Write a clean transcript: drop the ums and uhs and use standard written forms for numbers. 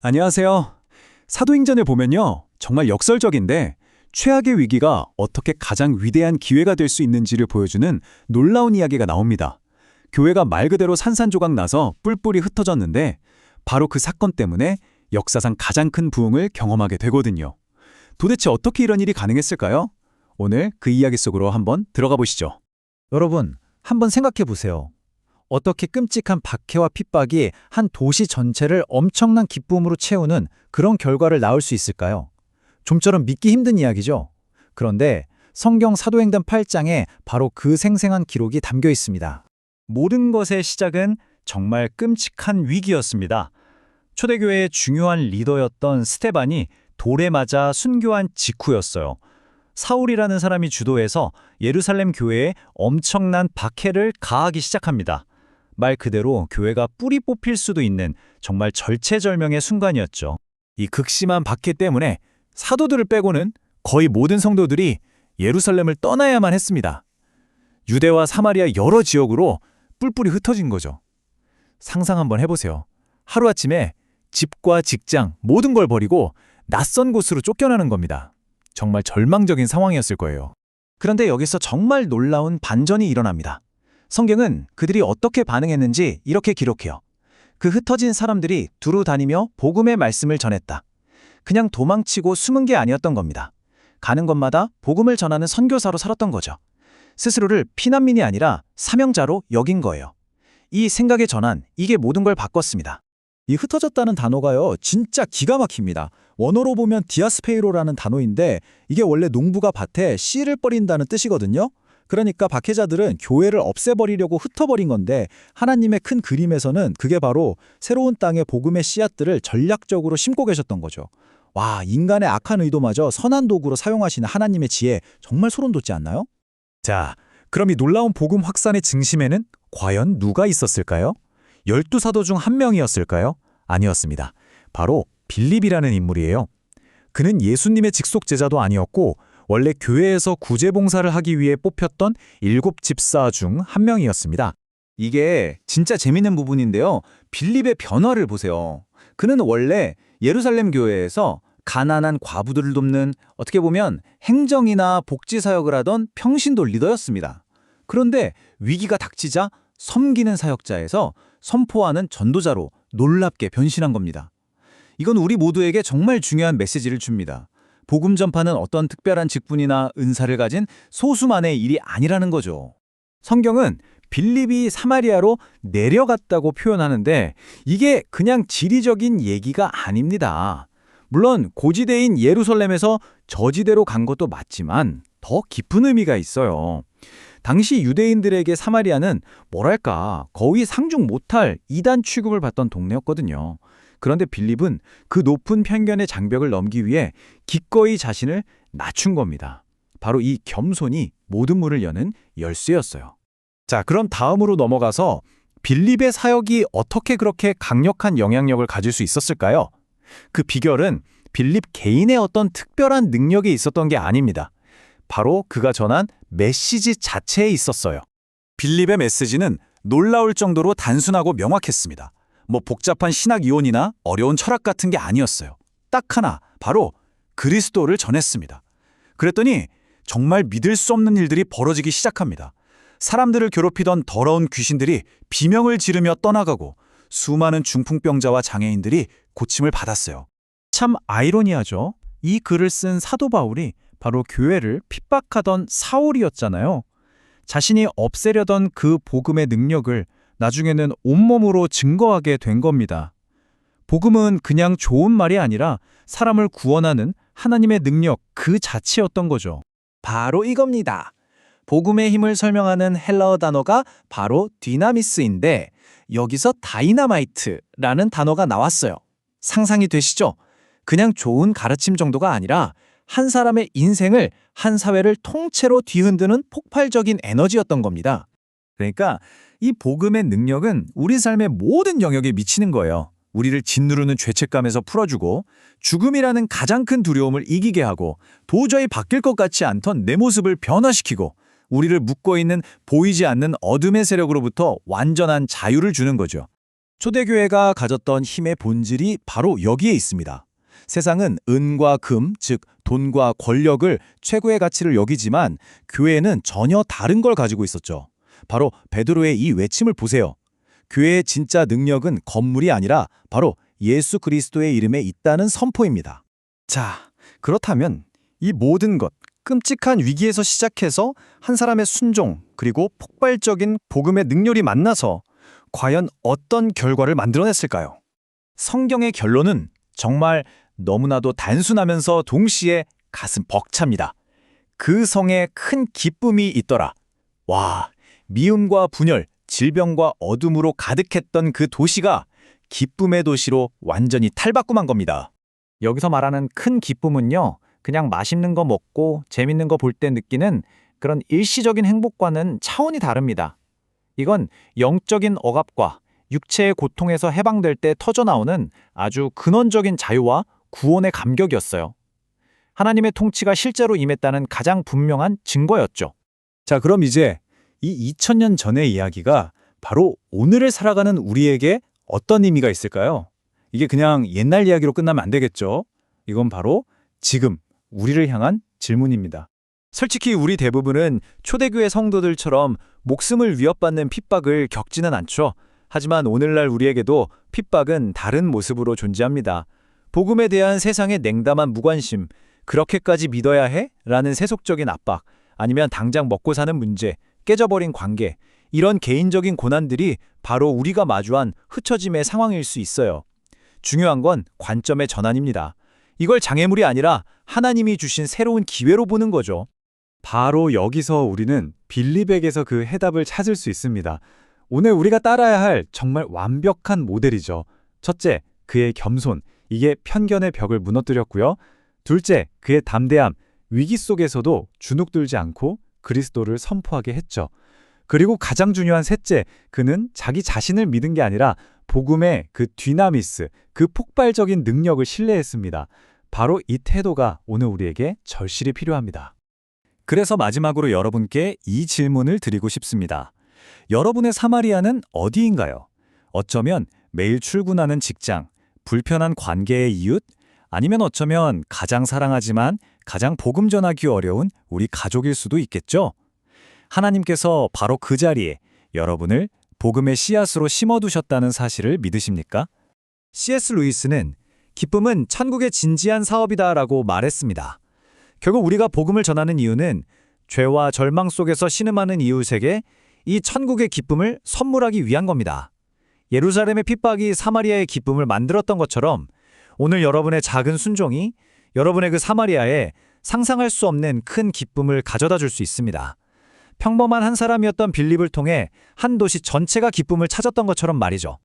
안녕하세요. 사도행전을 보면요. 정말 역설적인데 최악의 위기가 어떻게 가장 위대한 기회가 될 수 있는지를 보여주는 놀라운 이야기가 나옵니다. 교회가 말 그대로 산산조각 나서 뿔뿔이 흩어졌는데 바로 그 사건 때문에 역사상 가장 큰 부흥을 경험하게 되거든요. 도대체 어떻게 이런 일이 가능했을까요? 오늘 그 이야기 속으로 한번 들어가 보시죠. 여러분, 한번 생각해 보세요. 어떻게 끔찍한 박해와 핍박이 한 도시 전체를 엄청난 기쁨으로 채우는 그런 결과를 낳을 수 있을까요? 좀처럼 믿기 힘든 이야기죠. 그런데 성경 사도행전 8장에 바로 그 생생한 기록이 담겨 있습니다. 모든 것의 시작은 정말 끔찍한 위기였습니다. 초대교회의 중요한 리더였던 스테반이 돌에 맞아 순교한 직후였어요. 사울이라는 사람이 주도해서 예루살렘 교회에 엄청난 박해를 가하기 시작합니다. 말 그대로 교회가 뿌리 뽑힐 수도 있는 정말 절체절명의 순간이었죠. 이 극심한 박해 때문에 사도들을 빼고는 거의 모든 성도들이 예루살렘을 떠나야만 했습니다. 유대와 사마리아 여러 지역으로 뿔뿔이 흩어진 거죠. 상상 한번 해보세요. 하루아침에 집과 직장 모든 걸 버리고 낯선 곳으로 쫓겨나는 겁니다. 정말 절망적인 상황이었을 거예요. 그런데 여기서 정말 놀라운 반전이 일어납니다. 성경은 그들이 어떻게 반응했는지 이렇게 기록해요. 그 흩어진 사람들이 두루 다니며 복음의 말씀을 전했다. 그냥 도망치고 숨은 게 아니었던 겁니다. 가는 곳마다 복음을 전하는 선교사로 살았던 거죠. 스스로를 피난민이 아니라 사명자로 여긴 거예요. 이 생각의 전환, 이게 모든 걸 바꿨습니다. 이 흩어졌다는 단어가요, 진짜 기가 막힙니다. 원어로 보면 디아스페이로라는 단어인데 이게 원래 농부가 밭에 씨를 뿌린다는 뜻이거든요. 그러니까 박해자들은 교회를 없애버리려고 흩어버린 건데 하나님의 큰 그림에서는 그게 바로 새로운 땅에 복음의 씨앗들을 전략적으로 심고 계셨던 거죠. 와, 인간의 악한 의도마저 선한 도구로 사용하시는 하나님의 지혜, 정말 소름 돋지 않나요? 자, 그럼 이 놀라운 복음 확산의 중심에는 과연 누가 있었을까요? 12사도 중 한 명이었을까요? 아니었습니다. 바로 빌립이라는 인물이에요. 그는 예수님의 직속 제자도 아니었고 원래 교회에서 구제봉사를 하기 위해 뽑혔던 7집사 중 한 명이었습니다. 이게 진짜 재밌는 부분인데요. 빌립의 변화를 보세요. 그는 원래 예루살렘 교회에서 가난한 과부들을 돕는 어떻게 보면 행정이나 복지 사역을 하던 평신도 리더였습니다. 그런데 위기가 닥치자 섬기는 사역자에서 선포하는 전도자로 놀랍게 변신한 겁니다. 이건 우리 모두에게 정말 중요한 메시지를 줍니다. 복음 전파는 어떤 특별한 직분이나 은사를 가진 소수만의 일이 아니라는 거죠. 성경은 빌립이 사마리아로 내려갔다고 표현하는데 이게 그냥 지리적인 얘기가 아닙니다. 물론 고지대인 예루살렘에서 저지대로 간 것도 맞지만 더 깊은 의미가 있어요. 당시 유대인들에게 사마리아는 뭐랄까 거의 상중 못할 이단 취급을 받던 동네였거든요. 그런데 빌립은 그 높은 편견의 장벽을 넘기 위해 기꺼이 자신을 낮춘 겁니다. 바로 이 겸손이 모든 문을 여는 열쇠였어요. 자, 그럼 다음으로 넘어가서 빌립의 사역이 어떻게 그렇게 강력한 영향력을 가질 수 있었을까요? 그 비결은 빌립 개인의 어떤 특별한 능력이 있었던 게 아닙니다. 바로 그가 전한 메시지 자체에 있었어요. 빌립의 메시지는 놀라울 정도로 단순하고 명확했습니다. 뭐 복잡한 신학 이론이나 어려운 철학 같은 게 아니었어요. 딱 하나, 바로 그리스도를 전했습니다. 그랬더니 정말 믿을 수 없는 일들이 벌어지기 시작합니다. 사람들을 괴롭히던 더러운 귀신들이 비명을 지르며 떠나가고 수많은 중풍병자와 장애인들이 고침을 받았어요. 참 아이러니하죠. 이 글을 쓴 사도 바울이 바로 교회를 핍박하던 사울이었잖아요. 자신이 없애려던 그 복음의 능력을 나중에는 온몸으로 증거하게 된 겁니다. 복음은 그냥 좋은 말이 아니라 사람을 구원하는 하나님의 능력 그 자체였던 거죠. 바로 이겁니다. 복음의 힘을 설명하는 헬라어 단어가 바로 디나미스인데 여기서 다이나마이트라는 단어가 나왔어요. 상상이 되시죠? 그냥 좋은 가르침 정도가 아니라 한 사람의 인생을, 한 사회를 통째로 뒤흔드는 폭발적인 에너지였던 겁니다. 그러니까 이 복음의 능력은 우리 삶의 모든 영역에 미치는 거예요. 우리를 짓누르는 죄책감에서 풀어주고 죽음이라는 가장 큰 두려움을 이기게 하고 도저히 바뀔 것 같지 않던 내 모습을 변화시키고 우리를 묶어있는 보이지 않는 어둠의 세력으로부터 완전한 자유를 주는 거죠. 초대교회가 가졌던 힘의 본질이 바로 여기에 있습니다. 세상은 은과 금, 즉 돈과 권력을 최고의 가치를 여기지만 교회는 전혀 다른 걸 가지고 있었죠. 바로 베드로의 이 외침을 보세요. 교회의 진짜 능력은 건물이 아니라 바로 예수 그리스도의 이름에 있다는 선포입니다. 자, 그렇다면 이 모든 것, 끔찍한 위기에서 시작해서 한 사람의 순종, 그리고 폭발적인 복음의 능력이 만나서 과연 어떤 결과를 만들어냈을까요? 성경의 결론은 정말 너무나도 단순하면서 동시에 가슴 벅찹니다. 그 성에 큰 기쁨이 있더라. 와, 미움과 분열, 질병과 어둠으로 가득했던 그 도시가 기쁨의 도시로 완전히 탈바꿈한 겁니다. 여기서 말하는 큰 기쁨은요, 그냥 맛있는 거 먹고 재밌는 거 볼 때 느끼는 그런 일시적인 행복과는 차원이 다릅니다. 이건 영적인 억압과 육체의 고통에서 해방될 때 터져나오는 아주 근원적인 자유와 구원의 감격이었어요. 하나님의 통치가 실제로 임했다는 가장 분명한 증거였죠. 자, 그럼 이제 이 2000년 전의 이야기가 바로 오늘을 살아가는 우리에게 어떤 의미가 있을까요? 이게 그냥 옛날 이야기로 끝나면 안 되겠죠? 이건 바로 지금 우리를 향한 질문입니다. 솔직히 우리 대부분은 초대교회 성도들처럼 목숨을 위협받는 핍박을 겪지는 않죠. 하지만 오늘날 우리에게도 핍박은 다른 모습으로 존재합니다. 복음에 대한 세상의 냉담한 무관심, 그렇게까지 믿어야 해? 라는 세속적인 압박, 아니면 당장 먹고 사는 문제, 깨져버린 관계, 이런 개인적인 고난들이 바로 우리가 마주한 흩어짐의 상황일 수 있어요. 중요한 건 관점의 전환입니다. 이걸 장애물이 아니라 하나님이 주신 새로운 기회로 보는 거죠. 바로 여기서 우리는 빌립에게서 그 해답을 찾을 수 있습니다. 오늘 우리가 따라야 할 정말 완벽한 모델이죠. 첫째, 그의 겸손. 이게 편견의 벽을 무너뜨렸고요. 둘째, 그의 담대함. 위기 속에서도 주눅들지 않고 그리스도를 선포하게 했죠. 그리고 가장 중요한 셋째, 그는 자기 자신을 믿은 게 아니라 복음의 그 디나미스, 그 폭발적인 능력을 신뢰했습니다. 바로 이 태도가 오늘 우리에게 절실히 필요합니다. 그래서 마지막으로 여러분께 이 질문을 드리고 싶습니다. 여러분의 사마리아는 어디인가요? 어쩌면 매일 출근하는 직장, 불편한 관계의 이웃, 아니면 어쩌면 가장 사랑하지만 가장 복음 전하기 어려운 우리 가족일 수도 있겠죠? 하나님께서 바로 그 자리에 여러분을 복음의 씨앗으로 심어두셨다는 사실을 믿으십니까? C.S. 루이스는 기쁨은 천국의 진지한 사업이다라고 말했습니다. 결국 우리가 복음을 전하는 이유는 죄와 절망 속에서 신음하는 이웃에게 이 천국의 기쁨을 선물하기 위한 겁니다. 예루살렘의 핍박이 사마리아의 기쁨을 만들었던 것처럼 오늘 여러분의 작은 순종이 여러분의 그 사마리아에 상상할 수 없는 큰 기쁨을 가져다 줄 수 있습니다. 평범한 한 사람이었던 빌립을 통해 한 도시 전체가 기쁨을 찾았던 것처럼 말이죠.